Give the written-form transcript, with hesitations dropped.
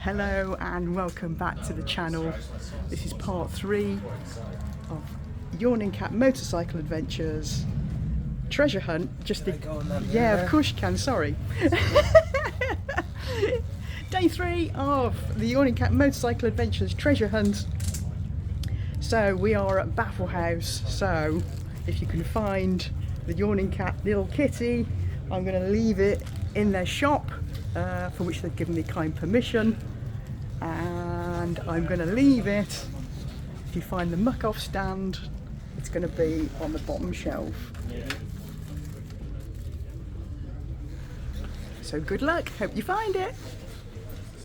Hello and welcome back to the channel. This is part 3 of Yawning Cat Motorcycle Adventures Treasure Hunt. Yeah, of course you can, sorry. Day 3 of the Yawning Cat Motorcycle Adventures Treasure Hunt. So we are at Baffle House, so if you can find the Yawning Cat little kitty, I'm going to leave it in their shop, for which they've given me kind permission, and I'm going to leave it. If you find the muck off stand, it's going to be on the bottom shelf. So good luck, hope you find it.